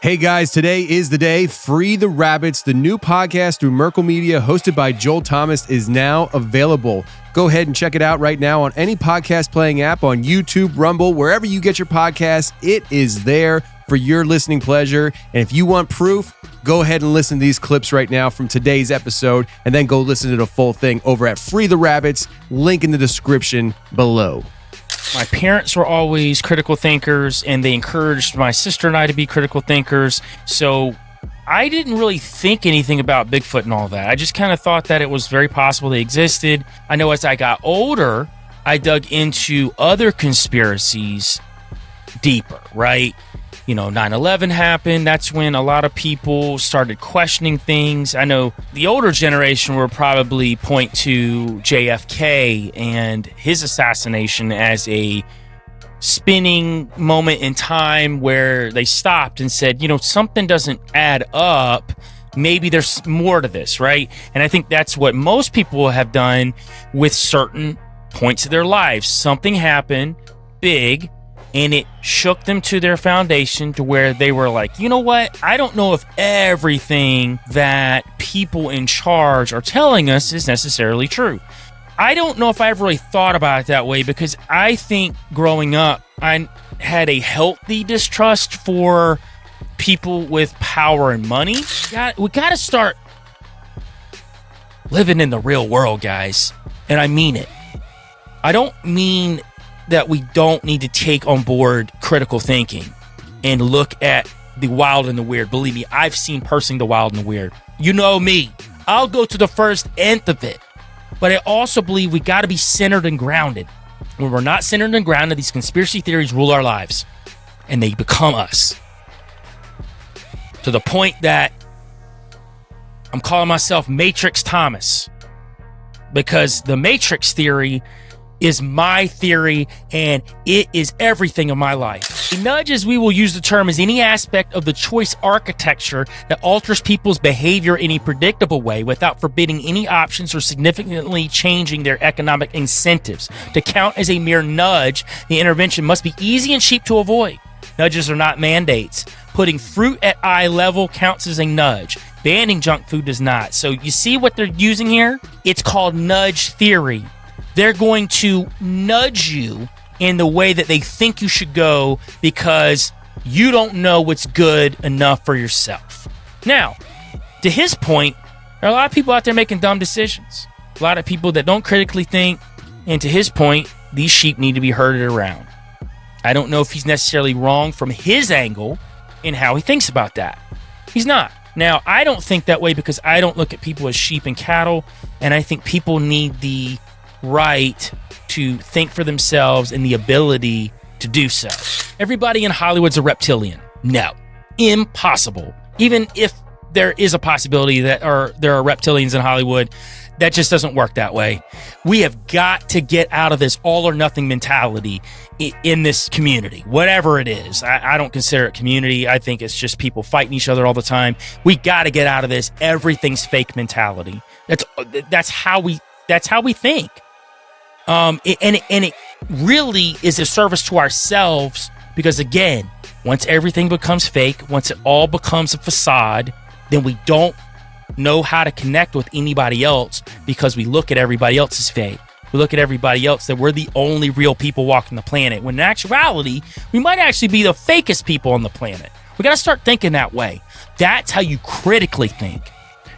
Hey guys, today is the day. Free the Rabbits, the new podcast through Merkle Media, hosted by Joel Thomas, is now available. Go ahead and check it out right now on any podcast playing app, on YouTube, Rumble, wherever you get your podcasts. It is there for your listening pleasure. And if you want proof, go ahead and listen to these clips right now from today's episode, and then go listen to the full thing over at Free the Rabbits, link in the description below. My parents were always critical thinkers, and they encouraged my sister and I to be critical thinkers. So I didn't really think anything about Bigfoot and all that. I just kind of thought that it was very possible they existed. I know as I got older, I dug into other conspiracies deeper, right? 9/11 happened. That's when a lot of people started questioning things. I know the older generation will probably point to JFK and his assassination as a spinning moment in time where they stopped and said, something doesn't add up. Maybe there's more to this, right? And I think that's what most people have done with certain points of their lives. Something happened big, and it shook them to their foundation to where they were like, you know what? I don't know if everything that people in charge are telling us is necessarily true. I don't know if I ever really thought about it that way, because I think growing up, I had a healthy distrust for people with power and money. We got to start living in the real world, guys. And I mean it. I don't mean that we don't need to take on board critical thinking and look at the wild and the weird. Believe me, I've seen personally the wild and the weird. You know me. I'll go to the first nth of it. But I also believe we got to be centered and grounded. When we're not centered and grounded, these conspiracy theories rule our lives. And they become us. To the point that I'm calling myself Matrix Thomas. Because the Matrix theory is my theory, and it is everything in my life. A nudge, as we will use the term, is any aspect of the choice architecture that alters people's behavior in a predictable way without forbidding any options or significantly changing their economic incentives. To count as a mere nudge, the intervention must be easy and cheap to avoid. Nudges are not mandates. Putting fruit at eye level counts as a nudge. Banning junk food does not. So you see what they're using here? It's called nudge theory. They're going to nudge you in the way that they think you should go because you don't know what's good enough for yourself. Now, to his point, there are a lot of people out there making dumb decisions. A lot of people that don't critically think. And to his point, these sheep need to be herded around. I don't know if he's necessarily wrong from his angle in how he thinks about that. He's not. Now, I don't think that way because I don't look at people as sheep and cattle. And I think people need the right to think for themselves and the ability to do so. Everybody in Hollywood's a reptilian. No. Impossible. Even if there is a possibility that there are reptilians in Hollywood, that just doesn't work that way. We have got to get out of this all or nothing mentality in this community, whatever it is. I don't consider it community. I think it's just people fighting each other all the time. We got to get out of this everything's fake mentality. That's how we think. And it really is a service to ourselves, because again, once everything becomes fake, once it all becomes a facade, then we don't know how to connect with anybody else, because we look at everybody else as fake. We look at everybody else that we're the only real people walking the planet, when in actuality, we might actually be the fakest people on the planet. We got to start thinking that way. That's how you critically think.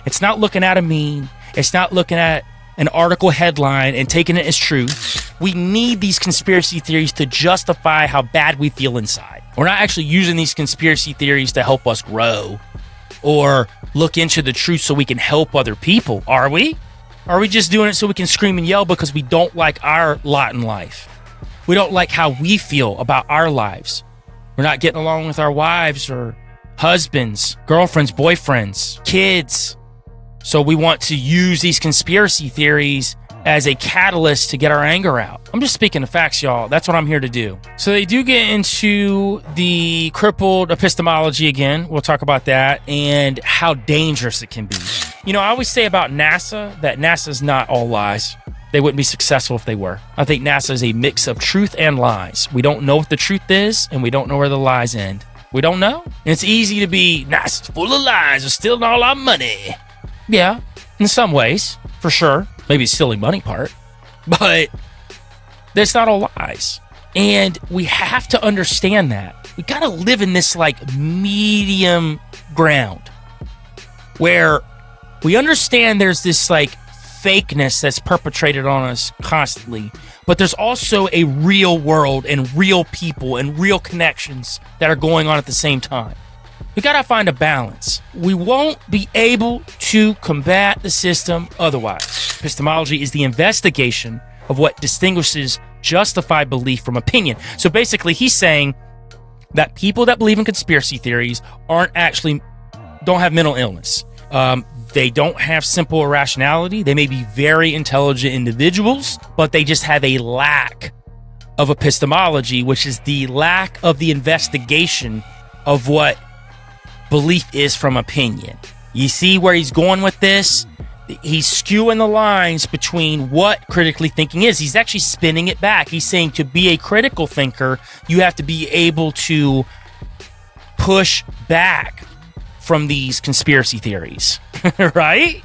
It's not looking at a meme. It's not looking at an article headline and taking it as truth. We need these conspiracy theories to justify how bad we feel inside. We're not actually using these conspiracy theories to help us grow or look into the truth so we can help other people, are we? Are we just doing it so we can scream and yell because we don't like our lot in life? We don't like how we feel about our lives. We're not getting along with our wives or husbands, girlfriends, boyfriends, kids. So we want to use these conspiracy theories as a catalyst to get our anger out. I'm just speaking the facts, y'all. That's what I'm here to do. So they do get into the crippled epistemology again. We'll talk about that and how dangerous it can be. You know, I always say about NASA that NASA's not all lies. They wouldn't be successful if they were. I think NASA is a mix of truth and lies. We don't know what the truth is, and we don't know where the lies end. We don't know. And it's easy to be, it's full of lies, they're stealing all our money. Yeah, in some ways, for sure. Maybe the stealing money part. But that's not all lies. And we have to understand that. We got to live in this like medium ground where we understand there's this like fakeness that's perpetrated on us constantly, but there's also a real world and real people and real connections that are going on at the same time. We got to find a balance. We won't be able to combat the system otherwise. Epistemology is the investigation of what distinguishes justified belief from opinion. So basically, he's saying that people that believe in conspiracy theories don't have mental illness. They don't have simple irrationality. They may be very intelligent individuals, but they just have a lack of epistemology, which is the lack of the investigation of what belief is from opinion. You see where he's going with this? He's skewing the lines between what critically thinking is. He's actually spinning it back. He's saying to be a critical thinker, you have to be able to push back from these conspiracy theories. Right?